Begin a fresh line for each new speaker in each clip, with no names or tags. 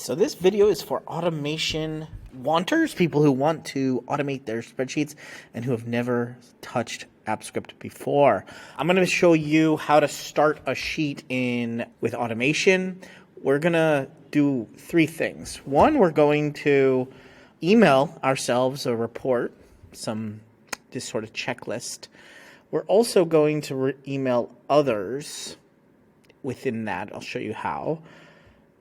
So this video is for automation wanters, people who want to automate their spreadsheets and who have never touched AppScript before. I'm going to show you how to start a sheet with automation. We're going to do three things. One, we're going to email ourselves a report, this sort of checklist. We're also going to email others within that. I'll show you how.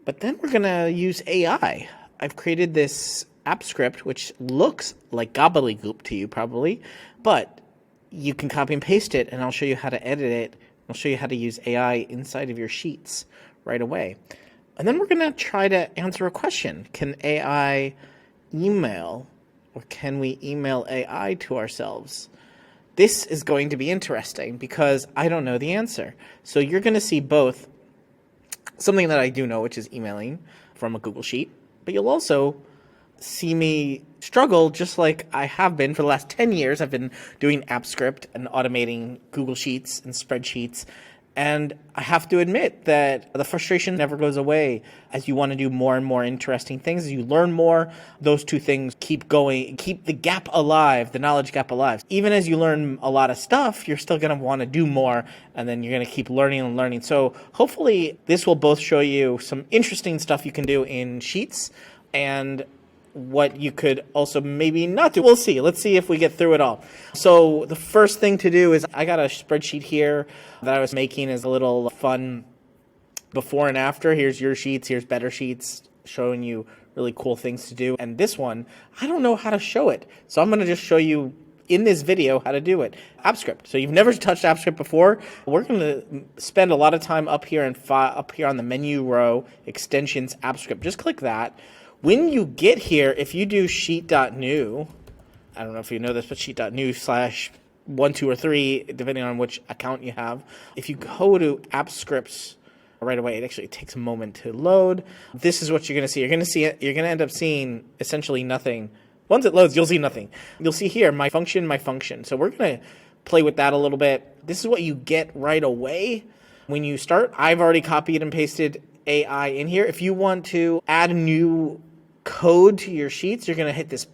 But then we're going to use AI. I've created this app script, which looks like gobbledygook to you probably, but you can copy and paste it, and I'll show you how to edit it. I'll show you how to use AI inside of your sheets right away. And then we're going to try to answer a question. Can AI email, or can we email AI to ourselves? This is going to be interesting because I don't know the answer. So you're going to see both something that I do know, which is emailing from a Google Sheet, but you'll also see me struggle just like I have been for the last 10 years. I've been doing AppScript and automating Google Sheets and spreadsheets. And I have to admit that the frustration never goes away as you want to do more and more interesting things. As you learn more, those two things keep going, keep the gap alive, the knowledge gap alive. Even as you learn a lot of stuff, you're still going to want to do more, and then you're going to keep learning and learning. So hopefully this will both show you some interesting stuff you can do in Sheets and what you could also maybe not do. We'll see. Let's see if we get through it all. So the first thing to do is I got a spreadsheet here that I was making as a little fun before and after. Here's your sheets. Here's better sheets showing you really cool things to do. And this one, I don't know how to show it. So I'm going to just show you in this video how to do it. AppScript. So you've never touched AppScript before. We're going to spend a lot of time up here and up here on the menu row, extensions, AppScript. Just click that. When you get here, if you do sheet.new, I don't know if you know this, but sheet.new/1, 2, or 3, depending on which account you have. If you go to AppScripts right away, it actually takes a moment to load. This is what you're going to see. You're going to end up seeing essentially nothing. Once it loads, you'll see nothing. You'll see here, my function. So we're going to play with that a little bit. This is what you get right away when you start. I've already copied and pasted AI in here. If you want to add a new code to your sheets, you're going to hit this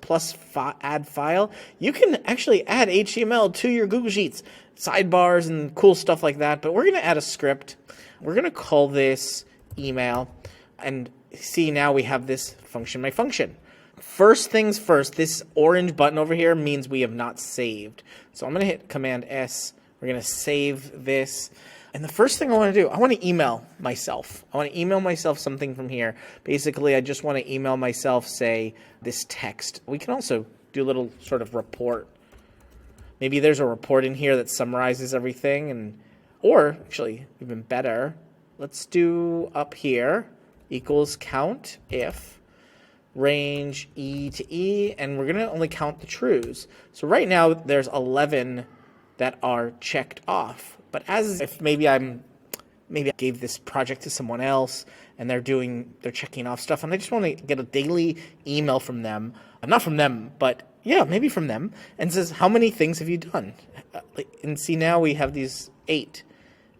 add file. You can actually add HTML to your Google Sheets, sidebars and cool stuff like that. But we're going to add a script. We're going to call this email. And see, now we have this function, my function. First things first, this orange button over here means we have not saved. So I'm going to hit Command S. We're going to save this. And the first thing I want to do, I want to email myself. I want to email myself something from here. Basically, I just want to email myself, say, this text. We can also do a little sort of report. Maybe there's a report in here that summarizes everything. Or, actually, even better, let's do up here, equals count if, range E to E, and we're going to only count the trues. So right now, there's 11 that are checked off. But as if maybe I gave this project to someone else and they're checking off stuff, and I just want to get a daily email from them, not from them, but yeah, maybe from them, and says, how many things have you done? And see, now we have these 8.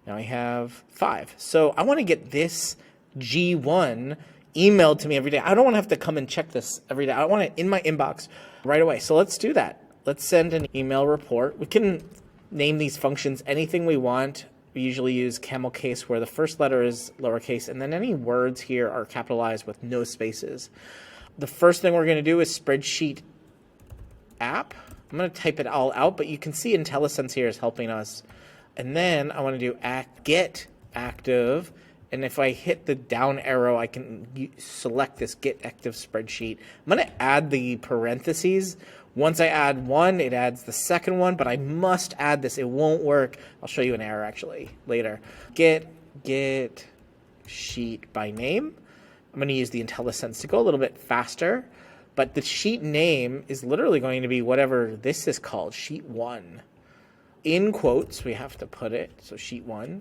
Now we have 5. So I want to get this G1 emailed to me every day. I don't want to have to come and check this every day. I want it in my inbox right away. So let's do that. Let's send an email report. We can name these functions anything we want. We usually use camel case where the first letter is lowercase, and then any words here are capitalized with no spaces. The first thing we're going to do is spreadsheet app. I'm going to type it all out, but you can see IntelliSense here is helping us. And then I want to do get active. And if I hit the down arrow, I can select this get active spreadsheet. I'm going to add the parentheses. Once I add one, it adds the second one, but I must add this. It won't work. I'll show you an error actually later. Get sheet by name. I'm going to use the IntelliSense to go a little bit faster, but the sheet name is literally going to be whatever this is called, sheet 1. In quotes, we have to put it, so sheet 1.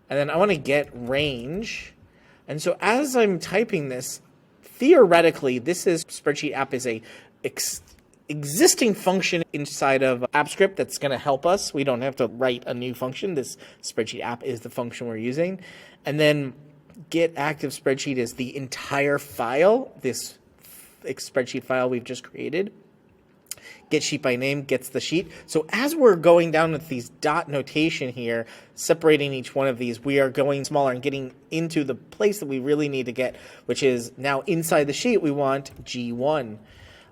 And then I want to get range. And so as I'm typing this, theoretically, this is spreadsheet app is a existing function inside of AppScript that's going to help us. We don't have to write a new function. This spreadsheet app is the function we're using. And then get active spreadsheet is the entire file, this spreadsheet file we've just created. Get sheet by name gets the sheet. So as we're going down with these dot notation here, separating each one of these, we are going smaller and getting into the place that we really need to get, which is now inside the sheet, we want G1.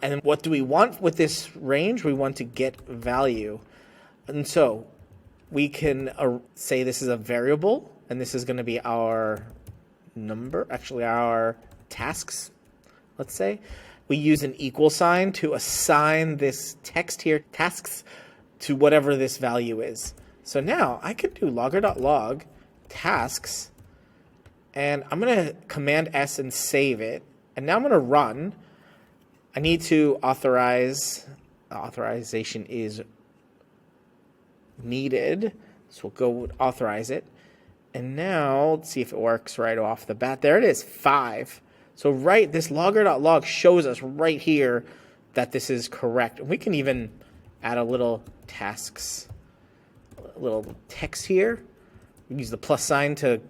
And then what do we want with this range? We want to get value. And so we can say this is a variable, and this is going to be our number, actually our tasks, let's say. We use an equal sign to assign this text here, tasks, to whatever this value is. So now I could do logger.log tasks, and I'm going to Command S and save it. And now I'm going to run. I need to authorize. Authorization is needed. So we'll go authorize it. And now let's see if it works right off the bat. There it is, 5. So this logger.log shows us right here that this is correct. And we can even add a little tasks, a little text here. We use the plus sign to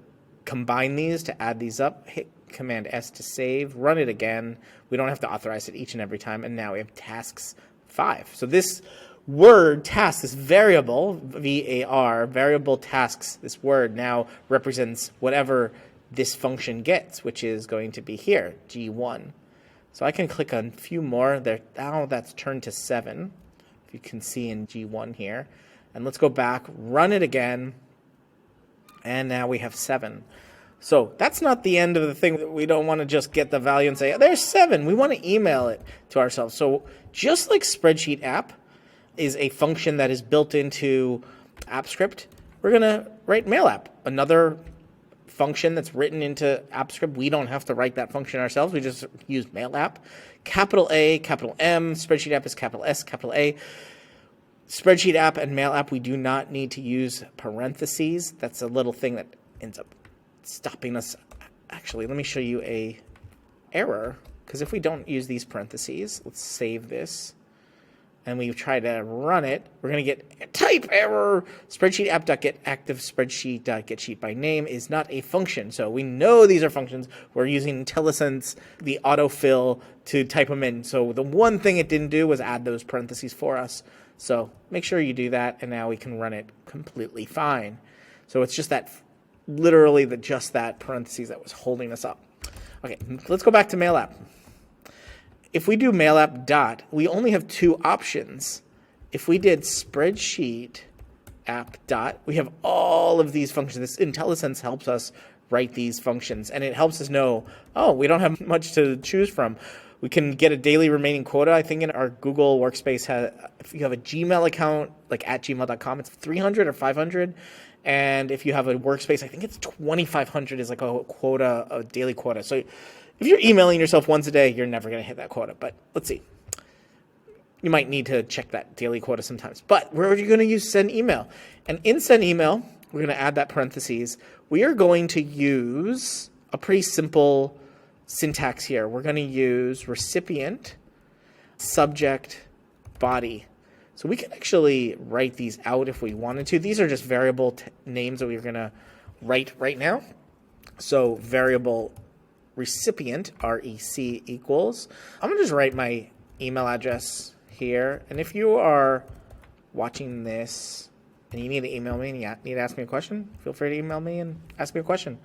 combine these, to add these up. Hit Command S to save, run it again. We don't have to authorize it each and every time. And now we have tasks 5. So this word task, this variable, VAR, variable tasks, this word now represents whatever this function gets, which is going to be here, G1. So I can click on a few more. There, now that's turned to 7, if you can see in G1 here. And let's go back, run it again, and now we have 7. So that's not the end of the thing. We don't want to just get the value and say, there's 7. We want to email it to ourselves. So just like Spreadsheet app is a function that is built into AppScript, we're going to write mail app, another function that's written into AppScript. We don't have to write that function ourselves. We just use mail app. Capital A, capital M. Spreadsheet app is capital S, capital A. Spreadsheet app and mail app, we do not need to use parentheses. That's a little thing that ends up stopping us. Actually, let me show you a error, because if we don't use these parentheses, let's save this, and we try to run it, we're going to get a type error. Spreadsheet app.get active spreadsheet.get sheet by name is not a function. So we know these are functions. We're using IntelliSense, the autofill, to type them in. So the one thing it didn't do was add those parentheses for us. So make sure you do that, and now we can run it completely fine. So it's just that, literally just that parentheses that was holding us up. Okay, let's go back to mail app. If we do mail app dot, we only have 2 options. If we did spreadsheet app dot, we have all of these functions. This IntelliSense helps us write these functions, and it helps us know, oh, we don't have much to choose from. We can get a daily remaining quota. I think in our Google Workspace, if you have a Gmail account, like at gmail.com, it's 300 or 500. And if you have a workspace, I think it's 2,500 is like a quota, a daily quota. So if you're emailing yourself once a day, you're never going to hit that quota. But let's see. You might need to check that daily quota sometimes. But we're going to use send email. And in send email, we're going to add that parentheses. We are going to use a pretty simple syntax here. We're going to use recipient, subject, body. So we can actually write these out if we wanted to. These are just variable names that we're going to write right now. So variable recipient, REC equals. I'm going to just write my email address here. And if you are watching this and you need to email me and you need to ask me a question, feel free to email me and ask me a question.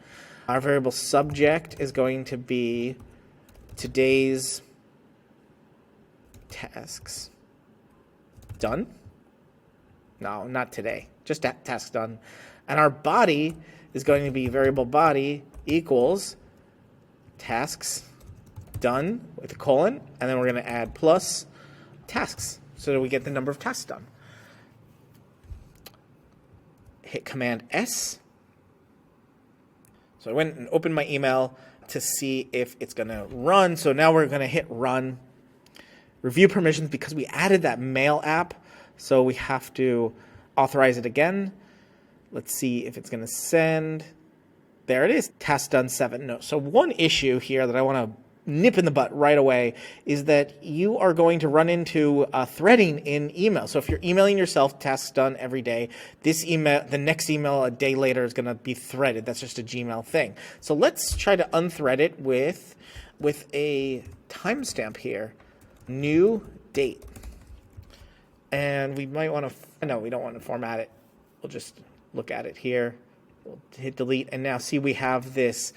Our variable subject is going to be today's tasks done. No, not today. Just tasks done. And our body is going to be variable body equals tasks done with a colon, and then we're going to add plus tasks so that we get the number of tasks done. Hit Command S. So I went and opened my email to see if it's going to run. So now we're going to hit run. Review permissions, because we added that mail app, so we have to authorize it again. Let's see if it's going to send. There it is, task done 7. No. So one issue here that I want to nip in the butt right away is that you are going to run into threading in email. So if you're emailing yourself, tasks done every day, this email, the next email a day later is going to be threaded. That's just a Gmail thing. So let's try to unthread it with a timestamp here, new date. And we might want to, no, we don't want to format it. We'll just look at it here. We'll hit delete. And now see, we have this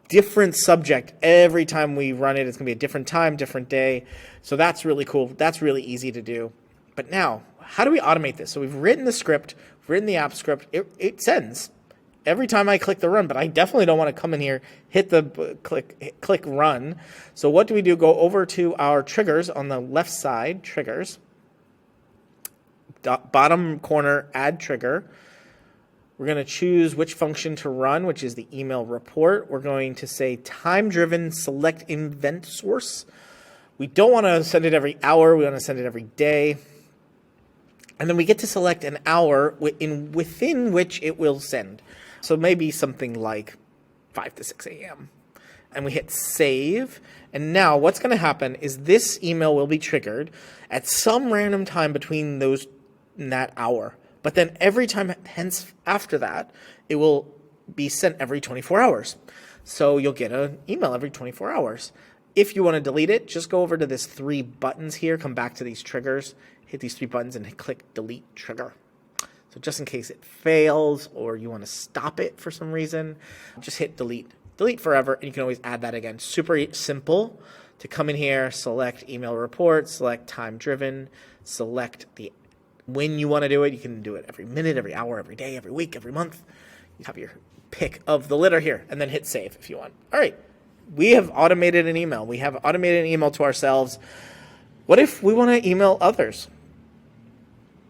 different subject every time we run it. It's going to be a different time, different day. So that's really cool. That's really easy to do. But now, how do we automate this? So we've written the script, we've written the app script. It sends every time I click the run, but I definitely don't want to come in here, hit the click run. So what do we do? Go over to our triggers on the left side, triggers, bottom corner, add trigger. We're going to choose which function to run, which is the email report. We're going to say time-driven select event source. We don't want to send it every hour. We want to send it every day. And then we get to select an hour within which it will send. So maybe something like 5 to 6 a.m. And we hit save. And now what's going to happen is this email will be triggered at some random time between those in that hour. But then every time hence after that, it will be sent every 24 hours. So you'll get an email every 24 hours. If you want to delete it, just go over to this 3 buttons here, come back to these triggers, hit these 3 buttons and click delete trigger. So just in case it fails or you want to stop it for some reason, just hit delete. Delete forever, and you can always add that again. Super simple to come in here, select email report, select time driven, select the when you want to do it. You can do it every minute, every hour, every day, every week, every month. You have your pick of the litter here, and then hit save if you want. All right, we have automated an email. We have automated an email to ourselves. What if we want to email others?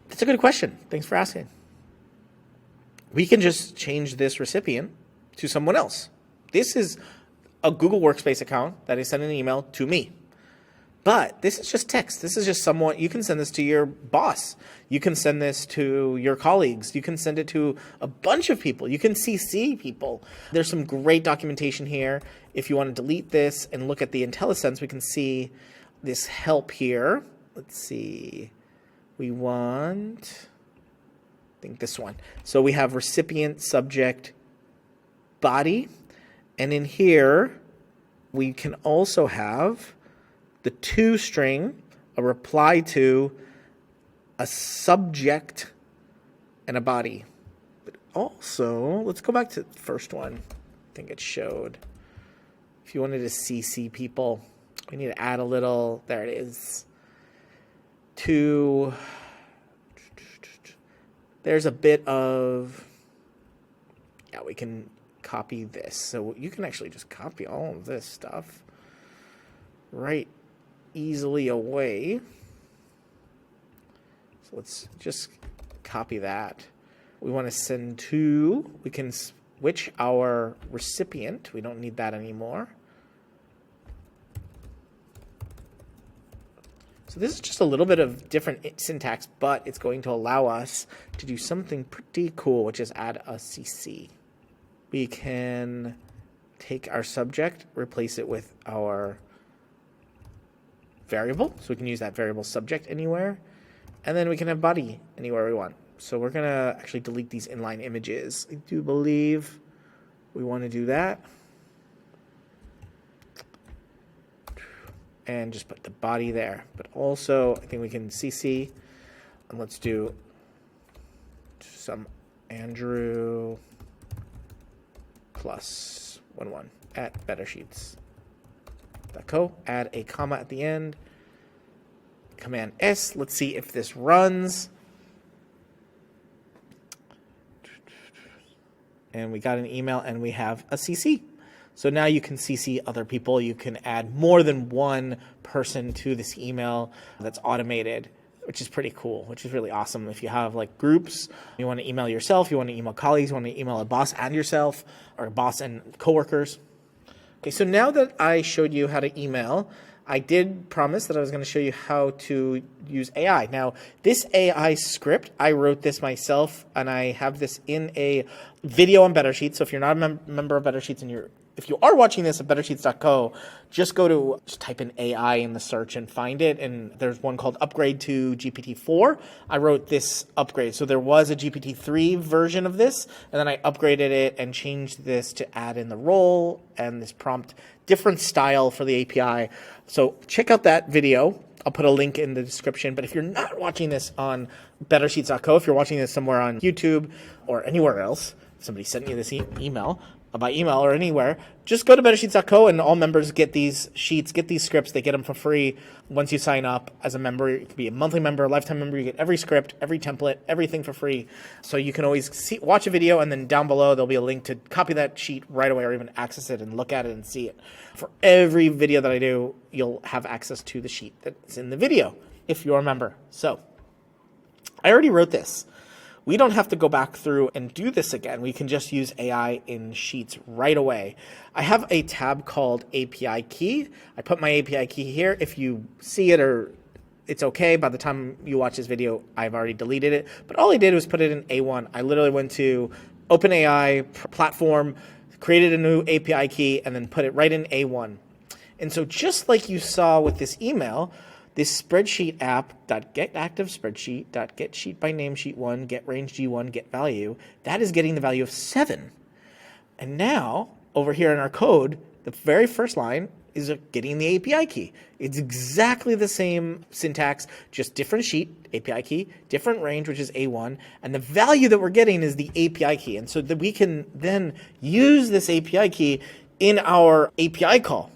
That's a good question. Thanks for asking. We can just change this recipient to someone else. This is a Google Workspace account that is sending an email to me. But this is just text. This is just someone, you can send this to your boss. You can send this to your colleagues. You can send it to a bunch of people. You can CC people. There's some great documentation here. If you want to delete this and look at the IntelliSense, we can see this help here. Let's see. We want, I think this one. So we have recipient, subject, body. And in here, we can also have the to string, a reply to, a subject, and a body. But also, let's go back to the first one. I think it showed. If you wanted to CC people, we need to add a little, there it is. There's a bit of, yeah, we can copy this. So you can actually just copy all of this stuff right easily away. So let's just copy that. We want to send to, we can switch our recipient. We don't need that anymore. So this is just a little bit of different syntax, but it's going to allow us to do something pretty cool, which is add a CC. We can take our subject, replace it with our variable, so we can use that variable subject anywhere, and then we can have body anywhere we want. So we're going to actually delete these inline images. I do believe we want to do that. And just put the body there. But also, I think we can CC, and let's do some Andrew plus 11 at bettersheets.co. Add a comma at the end. Command S. Let's see if this runs. And we got an email, and we have a CC. So now you can CC other people. You can add more than one person to this email that's automated, which is pretty cool, which is really awesome. If you have like groups, you want to email yourself, you want to email colleagues, you want to email a boss and yourself, or a boss and coworkers. Okay, so now that I showed you how to email, I did promise that I was going to show you how to use AI. Now, this AI script, I wrote this myself, and I have this in a video on BetterSheets. So if you're not a member of BetterSheets and you're If you are watching this at bettersheets.co, just type in AI in the search and find it. And there's one called Upgrade to GPT-4. I wrote this upgrade. So there was a GPT-3 version of this, and then I upgraded it and changed this to add in the role and this prompt, different style for the API. So check out that video. I'll put a link in the description. But if you're not watching this on bettersheets.co, if you're watching this somewhere on YouTube or anywhere else, somebody sent you this email, by email or anywhere, just go to bettersheets.co, and all members get these sheets, get these scripts. They get them for free once you sign up as a member. You can be a monthly member, a lifetime member. You get every script, every template, everything for free. So you can always watch a video, and then down below there'll be a link to copy that sheet right away, or even access it and look at it and see it. For every video that I do, you'll have access to the sheet that's in the video if you're a member. So I already wrote this. We don't have to go back through and do this again. We can just use AI in Sheets right away. I have a tab called API key. I put my API key here. If you see it, or it's okay. By the time you watch this video, I've already deleted it. But all I did was put it in A1. I literally went to OpenAI platform, created a new API key, and then put it right in A1. And so just like you saw with this email, this spreadsheet app.getActiveSpreadsheet.get sheet by name sheet 1, get range G1, get value, that is getting the value of 7. And now, over here in our code, the very first line is getting the API key. It's exactly the same syntax, just different sheet, API key, different range, which is A1, and the value that we're getting is the API key. And so that we can then use this API key in our API call.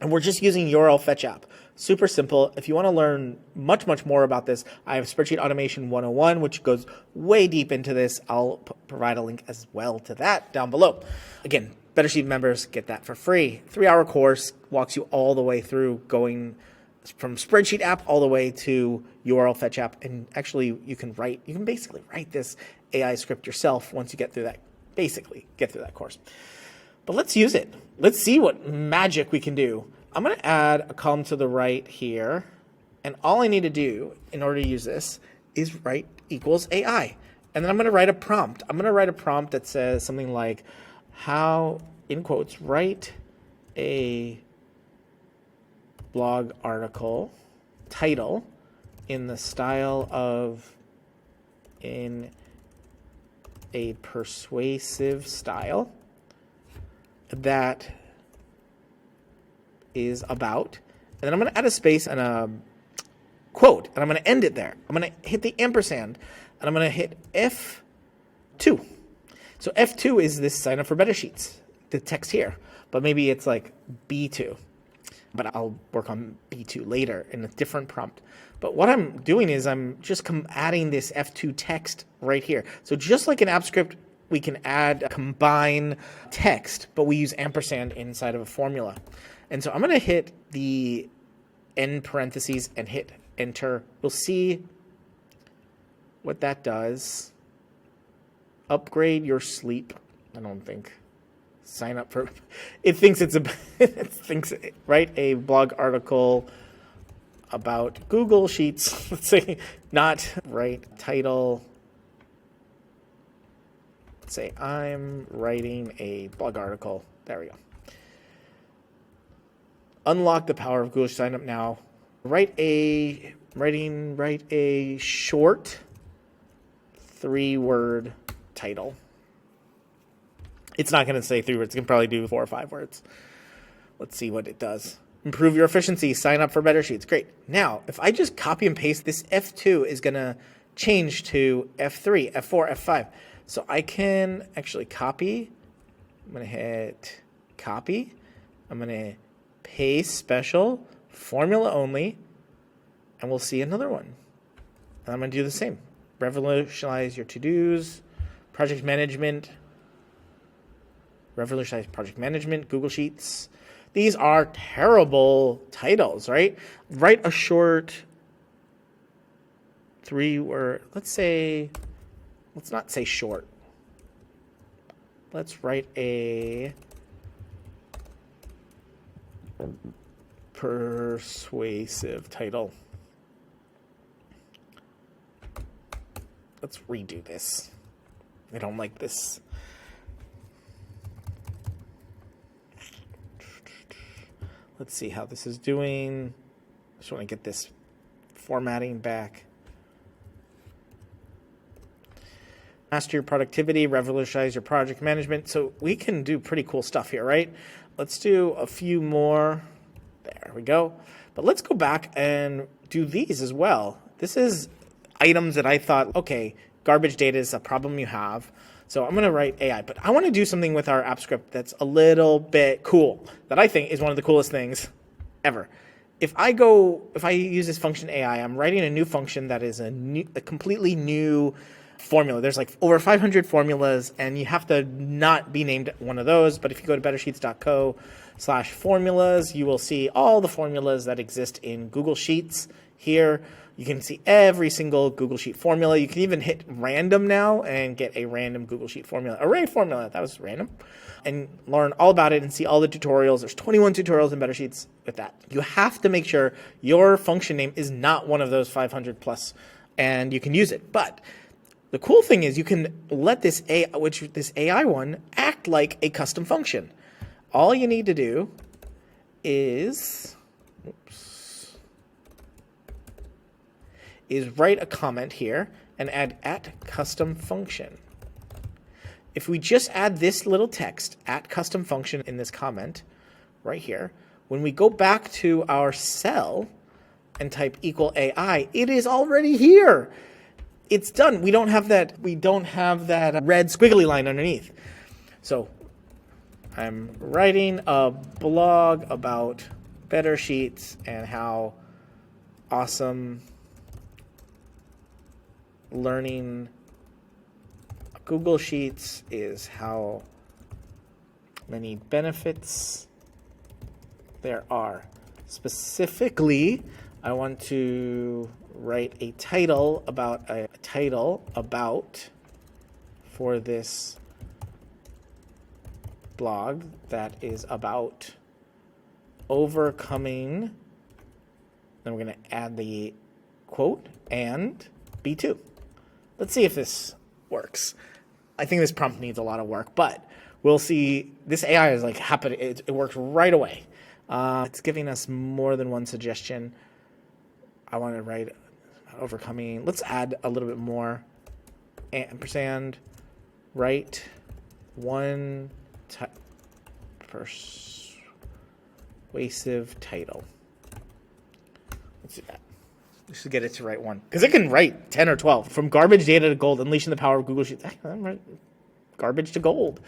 And we're just using URL fetch app. Super simple. If you want to learn much, much more about this, I have Spreadsheet Automation 101, which goes way deep into this. I'll provide a link as well to that down below. Again, BetterSheet members get that for free. 3-hour course walks you all the way through, going from spreadsheet app all the way to URL fetch app. And actually, you can basically write this AI script yourself once you get through that course. But let's use it. Let's see what magic we can do. I'm going to add a column to the right here, and all I need to do in order to use this is write equals AI. And then I'm going to write a prompt. I'm going to write a prompt that says something like, how, in quotes, write a blog article title in the style of, in a persuasive style that is about, and then I'm going to add a space and a quote, and I'm going to end it there. I'm going to hit the ampersand, and I'm going to hit F2. So F2 is this sign up for Better Sheets, the text here, but maybe it's like B2. But I'll work on B2 later in a different prompt. But what I'm doing is I'm just adding this F2 text right here. So just like in AppScript, we can combine text, but we use ampersand inside of a formula. And so I'm going to hit the end parentheses and hit enter. We'll see what that does. Upgrade your sleep. I don't think. Sign up for. It thinks write a blog article about Google Sheets. Let's say not write title. Let's say I'm writing a blog article. There we go. Unlock the power of Google Sign Up now. Write a short 3-word title. It's not going to say 3 words. It can probably do 4 or 5 words. Let's see what it does. Improve your efficiency. Sign up for Better Sheets. Great. Now, if I just copy and paste, this F2 is going to change to F3, F4, F5. So I can actually copy. I'm going to hit copy. I'm going to paste special, formula only, and we'll see another one. And I'm going to do the same. Revolutionize your to-dos, project management, revolutionize project management, Google Sheets. These are terrible titles, right? Write a short 3-word, let's not say short. Let's write a persuasive title. Let's redo this. I don't like this. Let's see how this is doing. I just want to get this formatting back. Master your productivity, revolutionize your project management. So we can do pretty cool stuff here, right? Let's do a few more. There we go. But let's go back and do these as well. This is items that I thought, okay, garbage data is a problem you have. So I'm going to write AI, but I want to do something with our app script that's a little bit cool, that I think is one of the coolest things ever. If I use this function AI, I'm writing a new function that is a completely new formula. There's like over 500 formulas, and you have to not be named one of those. But if you go to bettersheets.co/formulas, you will see all the formulas that exist in Google Sheets here. You can see every single Google Sheet formula. You can even hit random now and get a random Google Sheet formula. Array formula, that was random. And learn all about it and see all the tutorials. There's 21 tutorials in Better Sheets with that. You have to make sure your function name is not one of those 500 plus, and you can use it. But the cool thing is you can let this AI one act like a custom function. All you need to do is write a comment here and add @custom function. If we just add this little text, @custom function, in this comment right here, when we go back to our cell and type =AI, it is already here. It's done. We don't have that red squiggly line underneath. So I'm writing a blog about Better Sheets and how awesome learning Google Sheets is, how many benefits there are. Specifically, I want to write a title about for this blog that is about overcoming. Then we're going to add the quote and B2. Let's see if this works. I think this prompt needs a lot of work, but we'll see. This AI is like happening. It works right away. It's giving us more than one suggestion. I want to write overcoming. Let's add a little bit more. Ampersand, write one persuasive title. Let's do that. We should get it to write one, because it can write 10 or 12. From garbage data to gold, unleashing the power of Google Sheets. Garbage to gold.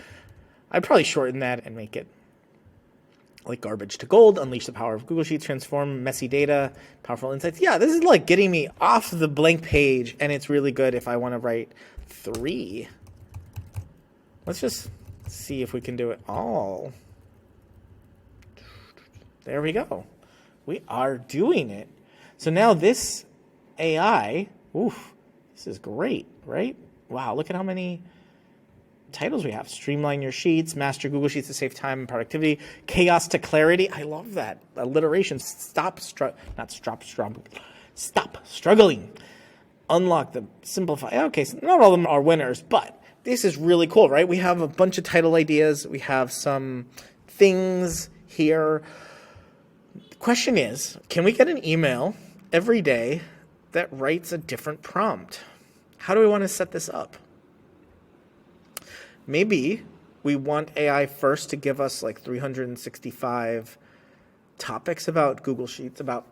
I'd probably shorten that and make it like garbage to gold, unleash the power of Google Sheets, transform messy data, powerful insights. Yeah, this is like getting me off the blank page, and it's really good if I want to write 3. Let's just see if we can do it all. There we go. We are doing it. So now this AI, this is great, right? Wow, look at how many titles we have. Streamline your sheets, master Google Sheets to save time and productivity, chaos to clarity. I love that. Alliteration. Stop struggling. Unlock them. Simplify. Okay, so not all of them are winners, but this is really cool, right? We have a bunch of title ideas. We have some things here. The question is, can we get an email every day that writes a different prompt? How do we want to set this up? Maybe we want AI first to give us like 365 topics about Google Sheets, about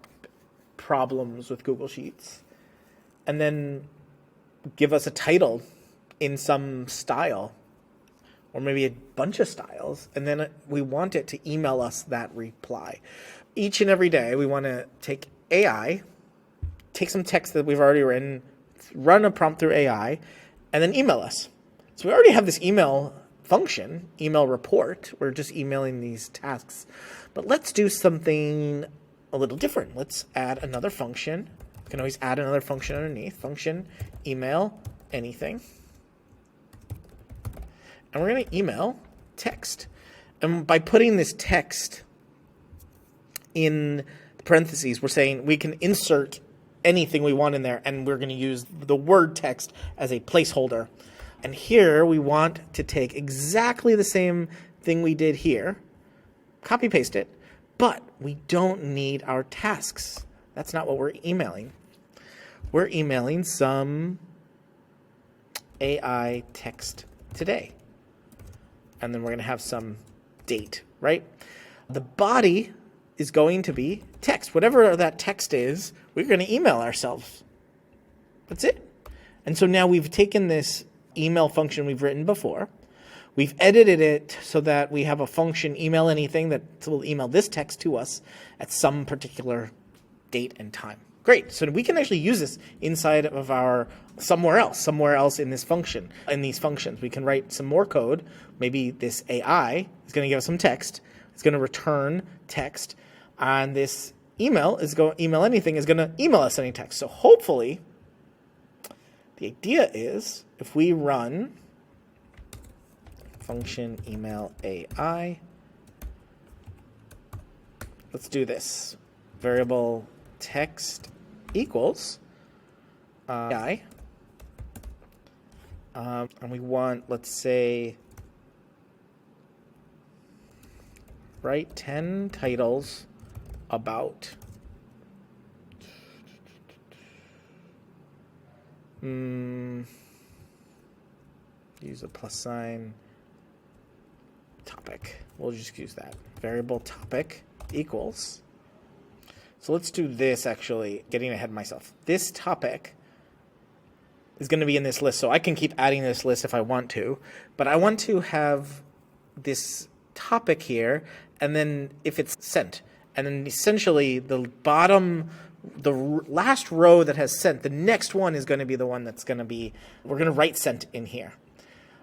problems with Google Sheets, and then give us a title in some style, or maybe a bunch of styles, and then we want it to email us that reply. Each and every day, we want to take AI, take some text that we've already written, run a prompt through AI, and then email us. So we already have this email function, email report. We're just emailing these tasks. But let's do something a little different. Let's add another function. You can always add another function underneath. Function, email, anything. And we're going to email text. And by putting this text in parentheses, we're saying we can insert anything we want in there, and we're going to use the word text as a placeholder. And here we want to take exactly the same thing we did here, copy paste it, But we don't need our tasks. That's not what we're emailing. We're emailing some AI text today. And then we're going to have some date, right? The body is going to be text. Whatever that text is, we're going to email ourselves. That's it. And so now we've taken this email function we've written before. We've edited it so that we have a function, email anything, that will email this text to us at some particular date and time. Great. So we can actually use this inside of our somewhere else in this function, in these functions. We can write some more code. Maybe this AI is going to give us some text. It's going to return text. And this email is going to email anything is going to email us any text. So hopefully, the idea is if we run function email AI, let's do this. Variable text equals AI. And we want, let's say, write 10 titles about. Use a plus sign. Topic. We'll just use that. Variable topic equals. So let's do this actually, getting ahead of myself. This topic is going to be in this list, so I can keep adding this list if I want to, but I want to have this topic here, and then if it's sent, and then essentially the bottom, the last row that has sent, the next one is going to be the one that's going to be, we're going to write sent in here.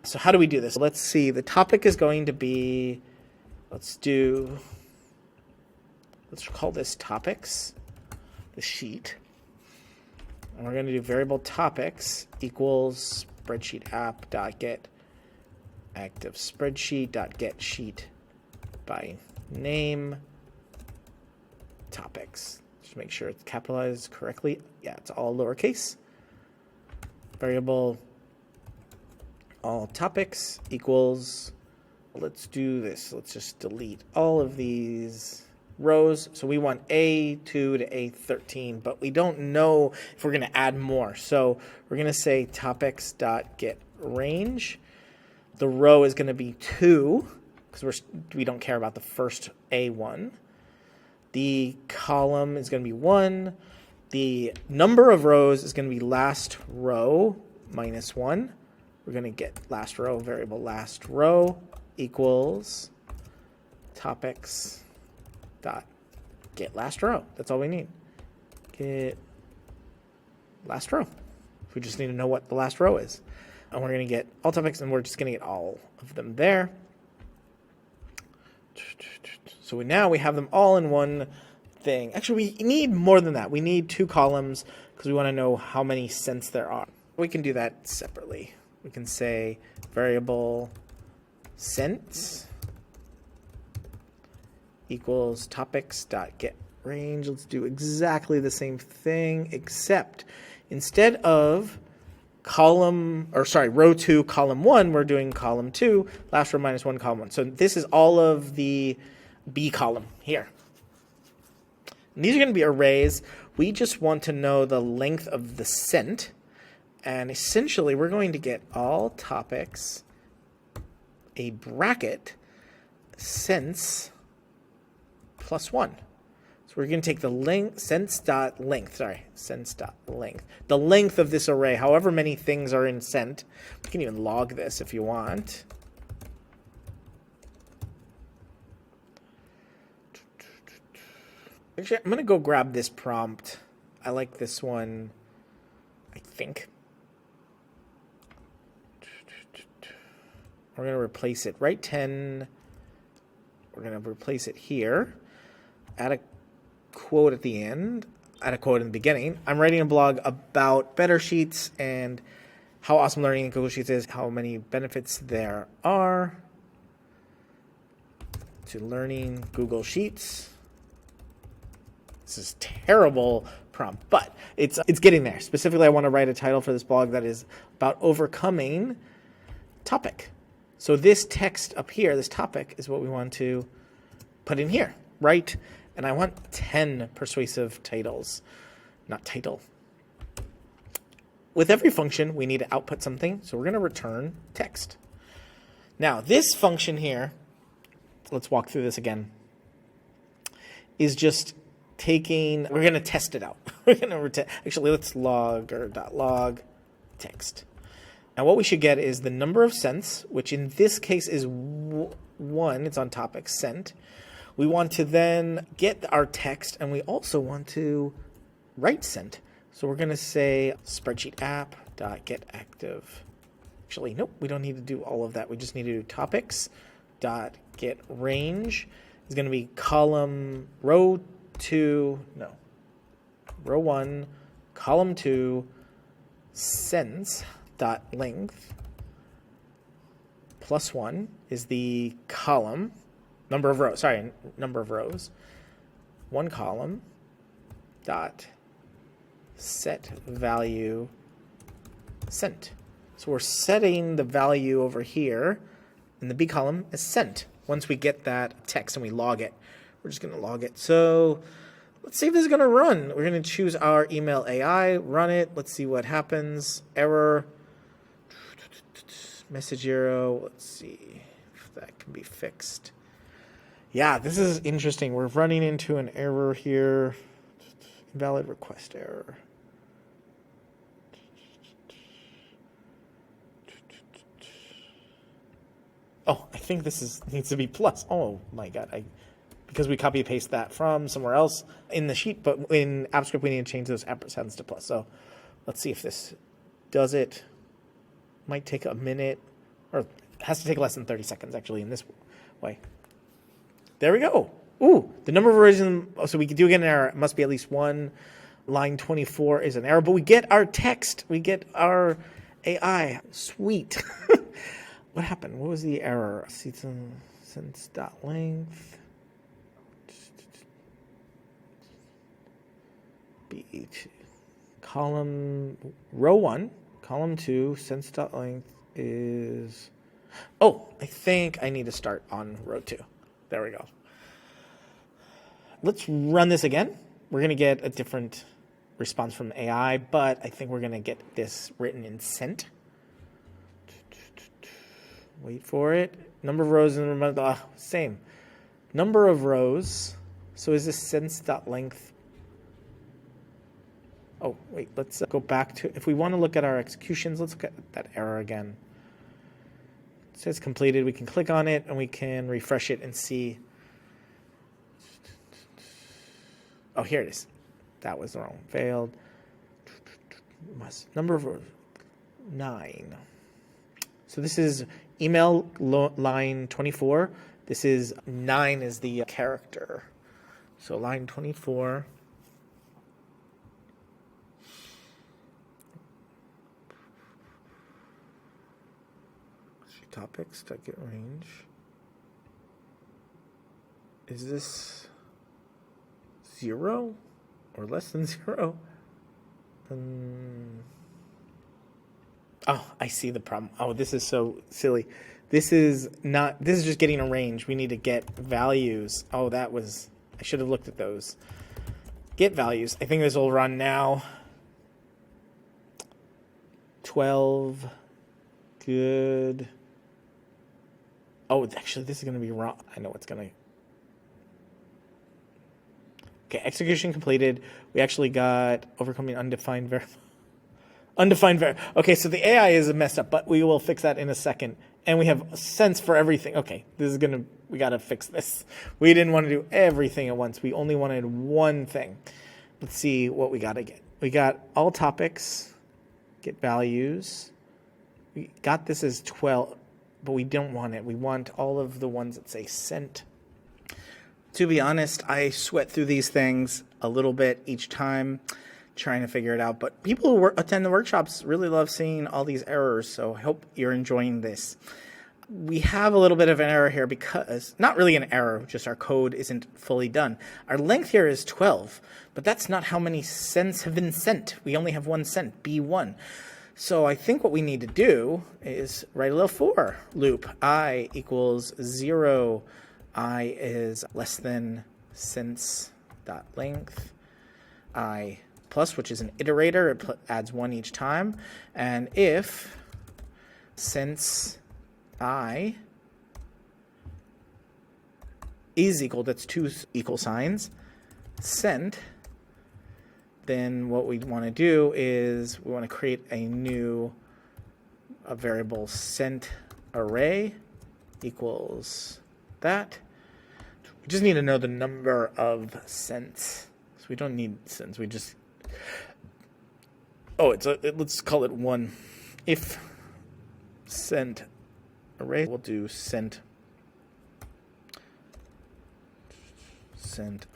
So how do we do this? Let's see, the topic is going to be, let's call this topics, the sheet. And we're going to do variable topics equals spreadsheet app.get active spreadsheet.get sheet by name topics. Just make sure it's capitalized correctly. Yeah, it's all lowercase. Variable all topics equals, let's do this. Let's just delete all of these rows. So we want A2 to A13, but we don't know if we're going to add more. So we're going to say topics.getRange. The row is going to be 2 because we don't care about the first A1. The column is going to be 1. The number of rows is going to be last row minus 1. We're going to get last row, variable last row equals topics dot get last row. That's all we need. Get last row. We just need to know what the last row is. And we're going to get all topics, and we're just going to get all of them there. So now we have them all in one thing. Actually, we need more than that. We need 2 columns because we want to know how many cents there are. We can do that separately. We can say variable cents equals topics.getRange. Let's do exactly the same thing, except instead of row 2, column 1, we're doing column 2, last row minus 1, column 1. So this is all of the B column here. And these are going to be arrays. We just want to know the length of the cent. And essentially, we're going to get all topics, a bracket, cents, plus 1. So we're going to take the length, cents.length, the length of this array, however many things are in cent. We can even log this if you want. Actually, I'm going to go grab this prompt. I like this one, I think. We're going to replace it. Write 10. We're going to replace it here. Add a quote at the end. Add a quote in the beginning. I'm writing a blog about Better Sheets and how awesome learning in Google Sheets is, how many benefits there are to learning Google Sheets. This is terrible prompt, but it's getting there. Specifically, I want to write a title for this blog that is about overcoming topic. So this text up here, this topic, is what we want to put in here. right, and I want 10 persuasive titles, not title. With every function, we need to output something, so we're going to return text. Now, this function here, let's walk through this again, is just taking, we're going to test it out. We're going to actually, let's log or .log text. Now, what we should get is the number of cents, which in this case is 1. It's on topic sent. We want to then get our text, and we also want to write sent. So we're going to say spreadsheet app.getActive. Actually, nope, we don't need to do all of that. We just need to do topics.getRange is going to be row 1, column 2, cents.length plus 1 is the column, number of rows, 1 column dot set value sent. So we're setting the value over here in the B column as sent. Once we get that text and we log it, we're just going to log it. So let's see if this is going to run. We're going to choose our email AI, run it. Let's see what happens. Error. Message error. Let's see if that can be fixed. Yeah, this is interesting. We're running into an error here. Invalid request error. Oh, I think this needs to be plus. Oh my God, because we copy paste that from somewhere else in the sheet, but in AppScript we need to change those ampersands to plus. So let's see if this does it. Might take a minute, or it has to take less than 30 seconds actually in this way. There we go. Ooh, the number of rows so we do get an error. It must be at least 1. Line 24 is an error, but we get our text. We get our AI. Sweet. What happened? What was the error? Since.length. B2. Row 1, column 2, since.length is... Oh, I think I need to start on row 2. There we go. Let's run this again. We're going to get a different response from AI, but I think we're going to get this written in cent. Wait for it. Number of rows and same. Number of rows. So is this since.length? Oh, wait, let's go back to, if we want to look at our executions, let's look at that error again. It says completed. We can click on it and we can refresh it and see. Oh, here it is. That was wrong. Failed. Number of rows. 9. So this is email line 24. This is 9 is the character. So line 24. Topics, target range. Is this 0 or less than 0? Oh, I see the problem. Oh, this is so silly. This is just getting a range. We need to get values. Oh, I should have looked at those. Get values. I think this will run now. 12. Good. Oh, actually, this is going to be wrong. I know what's going to... Okay, execution completed. We actually got overcoming undefined Okay, so the AI is messed up, but we will fix that in a second. And we have sense for everything. Okay, we got to fix this. We didn't want to do everything at once. We only wanted one thing. Let's see what we got to get. We got all topics, get values. We got this as 12. But we don't want it. We want all of the ones that say sent. To be honest, I sweat through these things a little bit each time, trying to figure it out. But people who attend the workshops really love seeing all these errors, so I hope you're enjoying this. We have a little bit of an error here because, not really an error, just our code isn't fully done. Our length here is 12, but that's not how many cents have been sent. We only have 1 cent, B1. So I think what we need to do is write a little for loop. I equals 0. I is less than since.length I plus, which is an iterator, it adds 1 each time, and if since I is equal, that's 2 equal signs, send, then what we want to do is we want to create a variable sent array equals that. We just need to know the number of cents. So we don't need cents. We just let's call it 1. If sent array, we'll do sent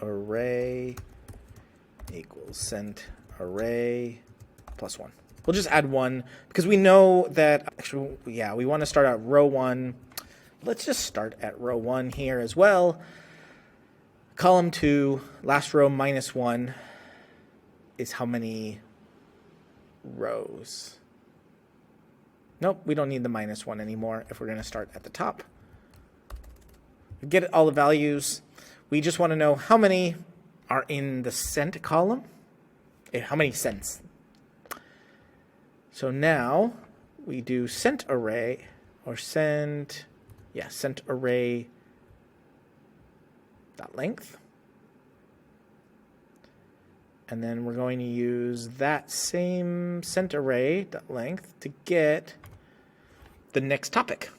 array equals sent array plus 1. We'll just add 1 because we know that actually, yeah, we want to start at row 1. Let's just start at row 1 here as well. Column 2, last row minus 1 is how many rows? Nope, we don't need the minus 1 anymore if we're going to start at the top. We get all the values. We just want to know how many are in the sent column. How many cents? So now we do sent array or sent array dot length. And then we're going to use that same sent array dot length to get the next topic.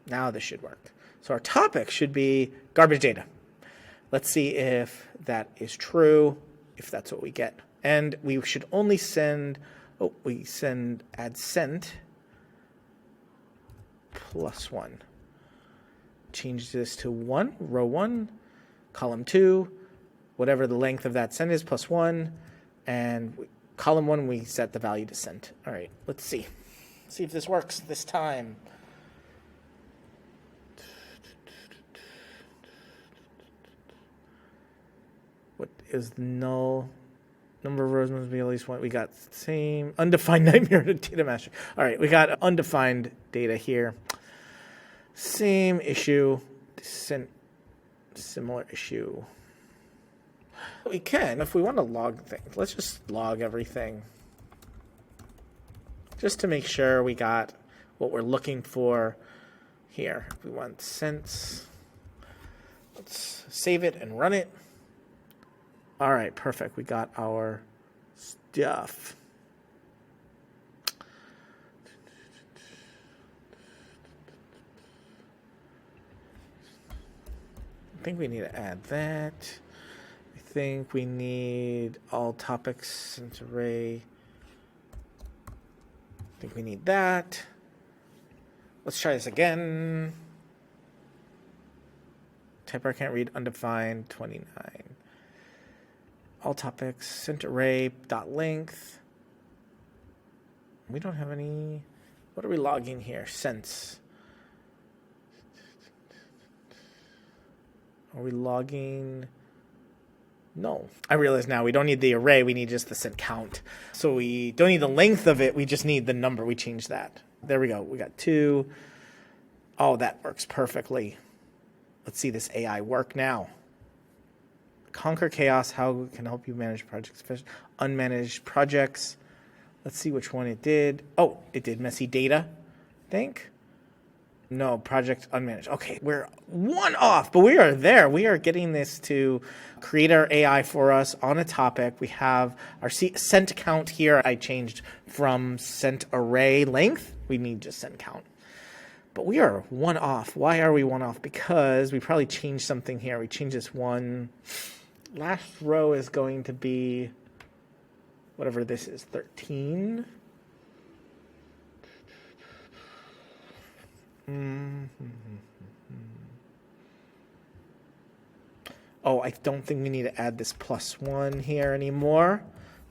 Now this should work. So our topic should be garbage data. Let's see if that is true, if that's what we get. And we should only send, add sent plus 1. Change this to 1, row 1, column 2, whatever the length of that sent is, plus 1. And column 1, we set the value to sent. All right, let's see. See if this works this time. What is the null? Number of rows must be at least 1. We got same undefined nightmare data master. All right, we got undefined data here. Same issue, similar issue. We can, if we want to log things, let's just log everything. Just to make sure we got what we're looking for here. We want cents. Let's save it and run it. All right, perfect. We got our stuff. I think we need to add that. I think we need all topics into array. I think we need that. Let's try this again. Typer can't read undefined 29. All topics, sent array, dot length. We don't have any. What are we logging here? Cents. Are we logging? No. I realize now we don't need the array. We need just the cent count. So we don't need the length of it. We just need the number. We change that. There we go. We got 2. Oh, that works perfectly. Let's see this AI work now. Conquer chaos. How can help you manage projects? Unmanaged projects. Let's see which one it did. Oh, it did messy data, I think. No, project unmanaged. Okay, we're 1 off, but we are there. We are getting this to create our AI for us on a topic. We have our sent count here. I changed from sent array length. We need just sent count. But we are 1 off. Why are we 1 off? Because we probably changed something here. We changed this 1. Last row is going to be whatever this is, 13. Oh, I don't think we need to add this plus 1 here anymore.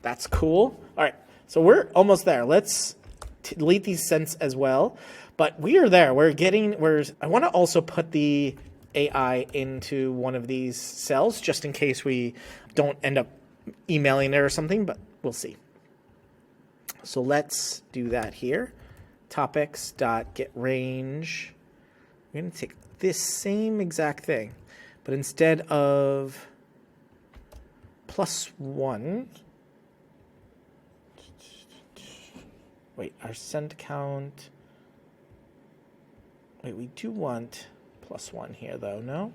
That's cool. All right, so we're almost there. Let's delete these cents as well. But we are there. I want to also put the AI into one of these cells just in case we don't end up emailing it or something, but we'll see. So let's do that here. Topics.getRange. We're going to take this same exact thing, But instead of +1, wait, our send count, wait, we do want +1 here though, no?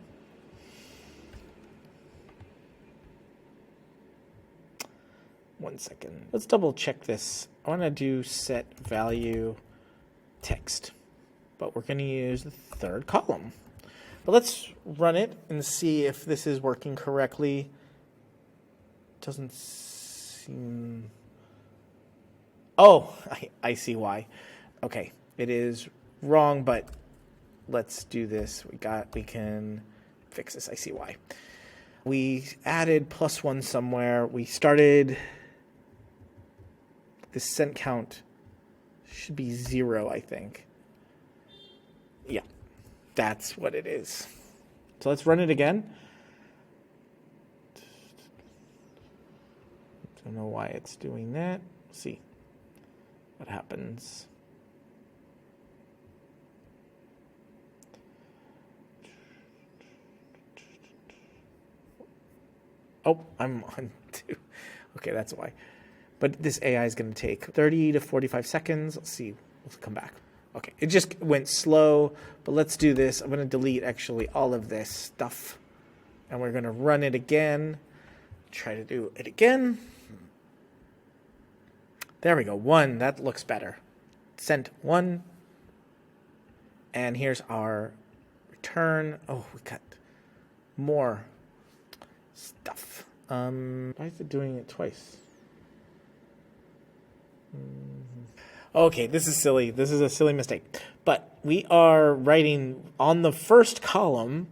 One second. Let's double check this. I want to do set value text, but we're going to use the third column. But let's run it and see if this is working correctly. Doesn't seem... Oh, I see why. Okay, it is wrong, but let's do this. We can fix this. I see why. We added +1 somewhere. We started... The sent count should be 0, I think. Yeah, that's what it is. So let's run it again. Don't know why it's doing that. Let's see what happens. Oh, I'm on 2. Okay, that's why. But this AI is going to take 30 to 45 seconds. Let's see. Let's come back. Okay, it just went slow, but let's do this. I'm going to delete actually all of this stuff. And we're going to run it again. Try to do it again. There we go. 1. That looks better. Sent 1. And here's our return. Oh, we got more stuff. Why is it doing it twice? Okay, this is silly. This is a silly mistake. But we are writing on the first column,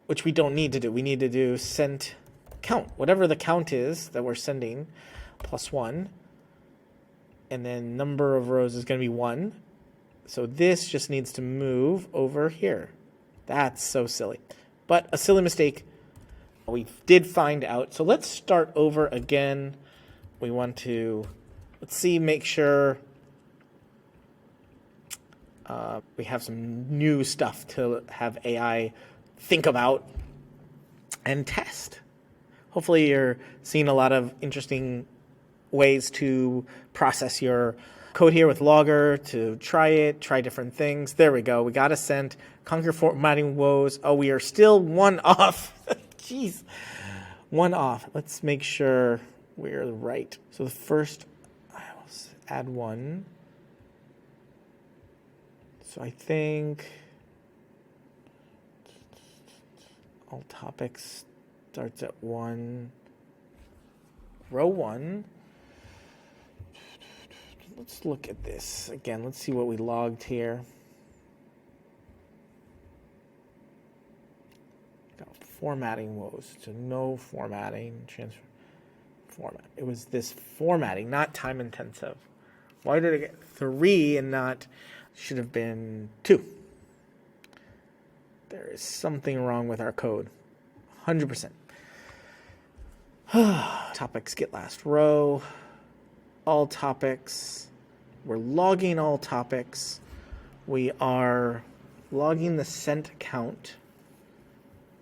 which we don't need to do. We need to do sent count. Whatever the count is that we're sending, +1. And then number of rows is going to be 1. So this just needs to move over here. That's so silly. But a silly mistake we did find out. So let's start over again. We want to... Let's see, make sure we have some new stuff to have AI think about and test. Hopefully you're seeing a lot of interesting ways to process your code here with Logger, to try it, try different things. There we go. We got a sent. Conquer formatting woes. Oh, we are still 1 off. Jeez. 1 off. Let's make sure we're right. So the first... add 1. So I think all topics starts at 1. Row 1. Let's look at this again. Let's see what we logged here. Got formatting woes. So no formatting. Transfer format. It was this formatting, not time intensive. Why did I get 3 and not, should have been 2? There is something wrong with our code. 100%. Topics get last row. All topics. We're logging all topics. We are logging the sent count.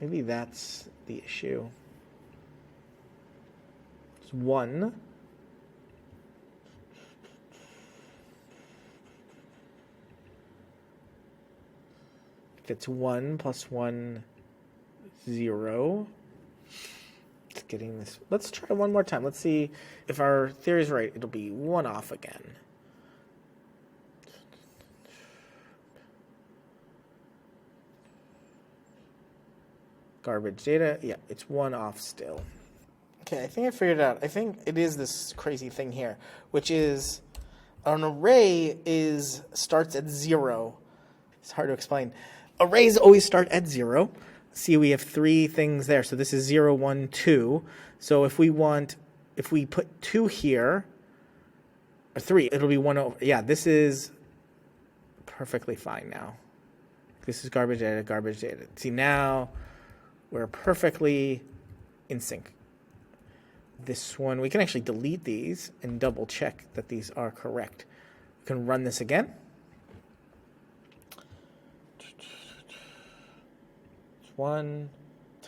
Maybe that's the issue. It's 1. If it's 1 + 1, 0. It's getting this. Let's try one more time. Let's see if our theory is right. It'll be 1 off again. Garbage data. Yeah, it's 1 off still. Okay, I think I figured it out. I think it is this crazy thing here, which is an array starts at 0. It's hard to explain. Arrays always start at 0. See, we have 3 things there. So this is 0, 1, 2. So if we put 2 here, or 3, it'll be 1 over. Yeah, this is perfectly fine now. This is garbage data, garbage data. See, now we're perfectly in sync. This one, we can actually delete these and double check that these are correct. We can run this again. 1,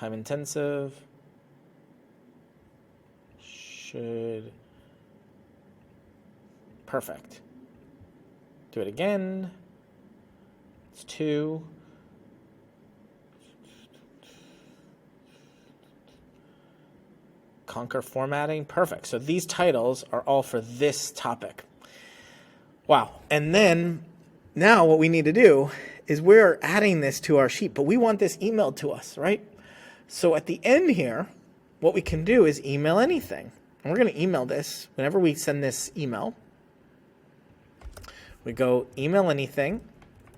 time intensive. Should. Perfect. Do it again. It's 2. Conquer formatting. Perfect. So these titles are all for this topic. Wow. And then now what we need to do is we're adding this to our sheet, but we want this emailed to us, right? So at the end here, what we can do is email anything. And we're going to email this whenever we send this email. We go email anything,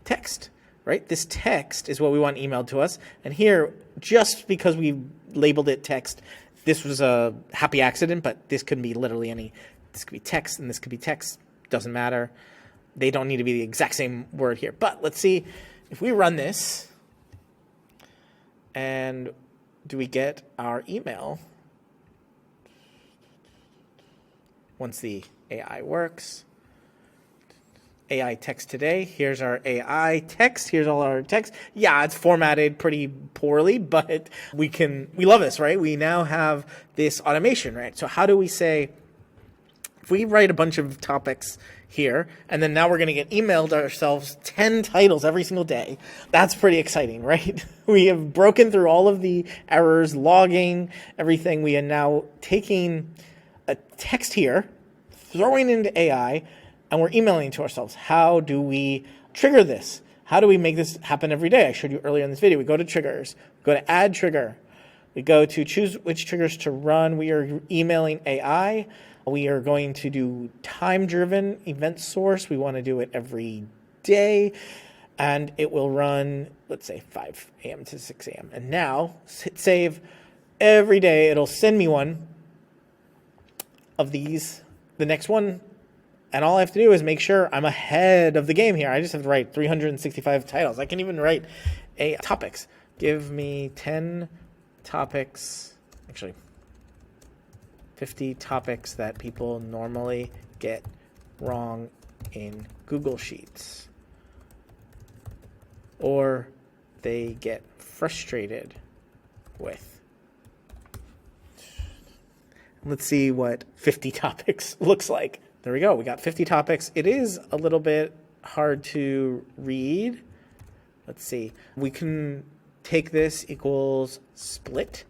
text, right? This text is what we want emailed to us. And here, just because we labeled it text, this was a happy accident, but this could be literally this could be text and this could be text. Doesn't matter. They don't need to be the exact same word here. But let's see if we run this and do we get our email once the AI works. AI text today. Here's our AI text. Here's all our text. Yeah, it's formatted pretty poorly, but we love this, right? We now have this automation, right? So how do we say, if we write a bunch of topics here, and then now we're going to get emailed ourselves 10 titles every single day, that's pretty exciting, right? We have broken through all of the errors, logging, everything. We are now taking a text here, throwing it into AI, and we're emailing to ourselves. How do we trigger this? How do we make this happen every day? I showed you earlier in this video. We go to triggers, we go to add trigger. We go to choose which triggers to run. We are emailing AI. We are going to do time-driven event source. We want to do it every day. And it will run, let's say, 5 a.m. to 6 a.m. And now, hit save. Every day, it'll send me one of these, the next one. And all I have to do is make sure I'm ahead of the game here. I just have to write 365 titles. I can even write topics. Give me 10 topics, actually 50 topics that people normally get wrong in Google Sheets, or they get frustrated with. Let's see what 50 topics looks like. There we go. We got 50 topics. It is a little bit hard to read. Let's see. We can take this equals split.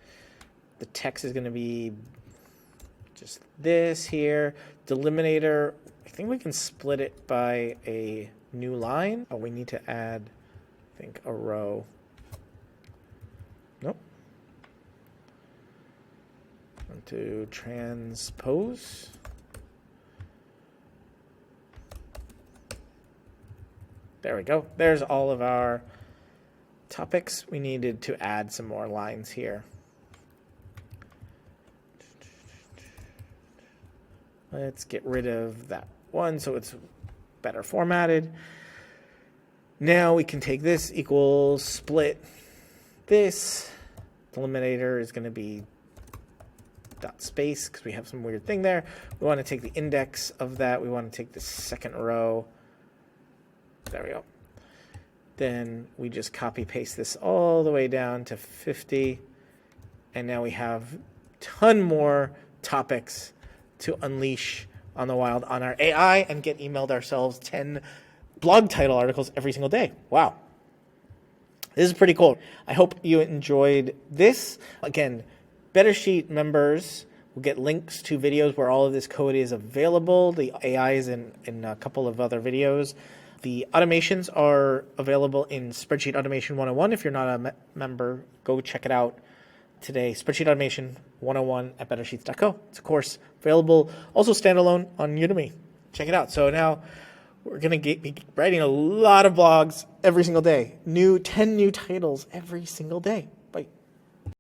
The text is going to be just this here. Delimitator, I think we can split it by a new line. Oh, we need to add, I think, a row. Nope. To transpose. There we go. There's all of our topics. We needed to add some more lines here. Let's get rid of that one so it's better formatted. Now we can take this equals split this. Delimitator is going to be dot space because we have some weird thing there. We want to take the index of that. We want to take the second row. There we go. Then we just copy paste this all the way down to 50. And now we have a ton more topics to unleash on the wild on our AI and get emailed ourselves 10 blog title articles every single day. Wow. This is pretty cool. I hope you enjoyed this. Again, Better Sheet members will get links to videos where all of this code is available. The AI is in a couple of other videos. The automations are available in Spreadsheet Automation 101. If you're not a member, go check it out today. Spreadsheet Automation 101 at bettersheets.co. It's a course available, also standalone on Udemy. Check it out. So now we're going to be writing a lot of blogs every single day. 10 new titles every single day. Bye.